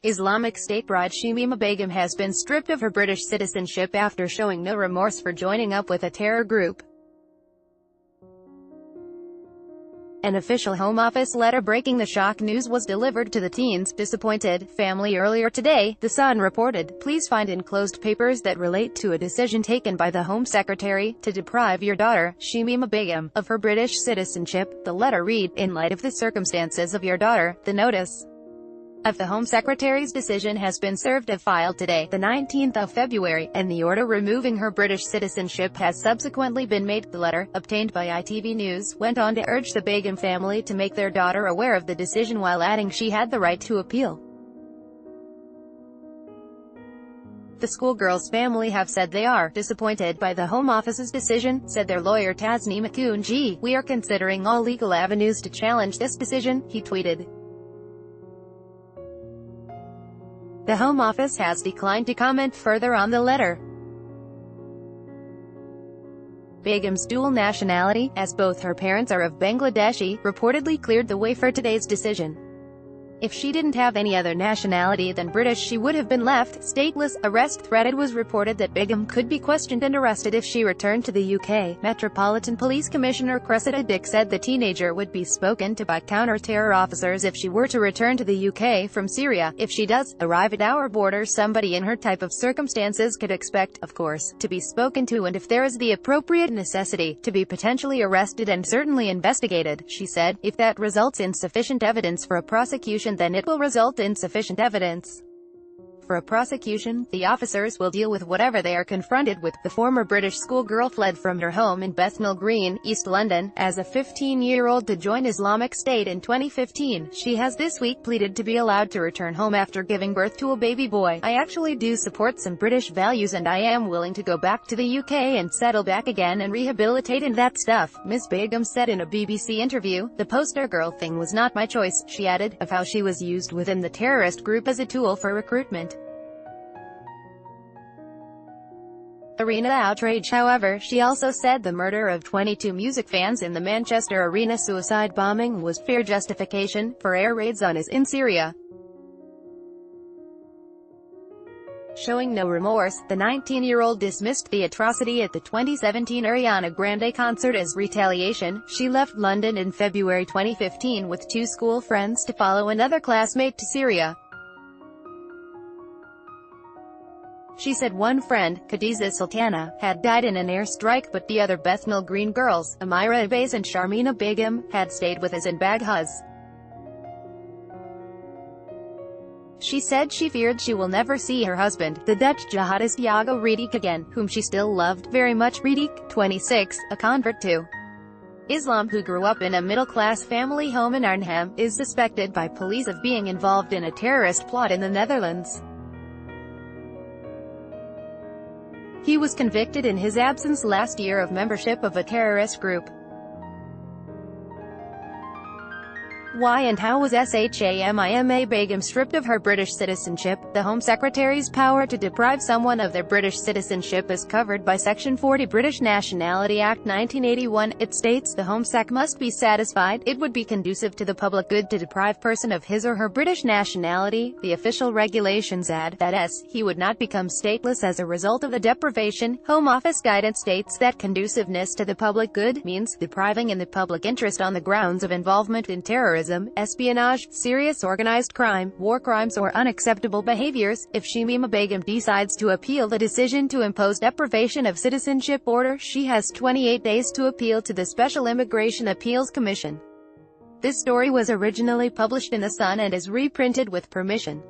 Islamic State bride Shamima Begum has been stripped of her British citizenship after showing no remorse for joining up with a terror group. An official Home Office letter breaking the shock news was delivered to the teen's disappointed family earlier today, The Sun reported. Please find enclosed papers that relate to a decision taken by the Home Secretary to deprive your daughter, Shamima Begum, of her British citizenship, the letter read. In light of the circumstances of your daughter, the notice of the Home Secretary's decision has been served and filed today, the 19th of February, and the order removing her British citizenship has subsequently been made. The letter, obtained by ITV News, went on to urge the Begum family to make their daughter aware of the decision while adding she had the right to appeal. The schoolgirl's family have said they are disappointed by the Home Office's decision, said their lawyer Tasneem Akounji. We are considering all legal avenues to challenge this decision, he tweeted. The Home Office has declined to comment further on the letter. Begum's dual nationality, as both her parents are of Bangladeshi, reportedly cleared the way for today's decision. If she didn't have any other nationality than British, she would have been left stateless. Arrest threat. It was reported that Begum could be questioned and arrested if she returned to the UK. Metropolitan Police Commissioner Cressida Dick said the teenager would be spoken to by counter-terror officers if she were to return to the UK from Syria. If she does arrive at our borders, somebody in her type of circumstances could expect, of course, to be spoken to, and if there is the appropriate necessity, to be potentially arrested and certainly investigated, she said. If that results in sufficient evidence for a prosecution, then it will result in sufficient evidence for a prosecution. The officers will deal with whatever they are confronted with. The former British schoolgirl fled from her home in Bethnal Green, East London, as a 15-year-old to join Islamic State in 2015. She has this week pleaded to be allowed to return home after giving birth to a baby boy. I actually do support some British values and I am willing to go back to the UK and settle back again and rehabilitate and that stuff, Ms. Begum said in a BBC interview. The poster girl thing was not my choice, she added, of how she was used within the terrorist group as a tool for recruitment. Arena outrage. However, she also said the murder of 22 music fans in the Manchester Arena suicide bombing was fair justification for air raids on IS in Syria. Showing no remorse, the 19-year-old dismissed the atrocity at the 2017 Ariana Grande concert as retaliation. She left London in February 2015 with two school friends to follow another classmate to Syria. She said one friend, Khadija Sultana, had died in an airstrike, but the other Bethnal Green girls, Amira Abbas and Shamima Begum, had stayed with us in Baghuz. She said she feared she will never see her husband, the Dutch jihadist Yago Rediq, again, whom she still loved very much. Rediq, 26, a convert to Islam who grew up in a middle-class family home in Arnhem, is suspected by police of being involved in a terrorist plot in the Netherlands. He was convicted in his absence last year of membership of a terrorist group. Why and how was Shamima Begum stripped of her British citizenship? The Home Secretary's power to deprive someone of their British citizenship is covered by Section 40 British Nationality Act 1981. It states the Home Sec must be satisfied it would be conducive to the public good to deprive person of his or her British nationality. The official regulations add that he would not become stateless as a result of the deprivation. Home Office guidance states that conduciveness to the public good means depriving in the public interest on the grounds of involvement in terrorism, espionage, serious organized crime, war crimes or unacceptable behaviors. If Shamima Begum decides to appeal the decision to impose deprivation of citizenship order, she has 28 days to appeal to the Special Immigration Appeals Commission. This story was originally published in The Sun and is reprinted with permission.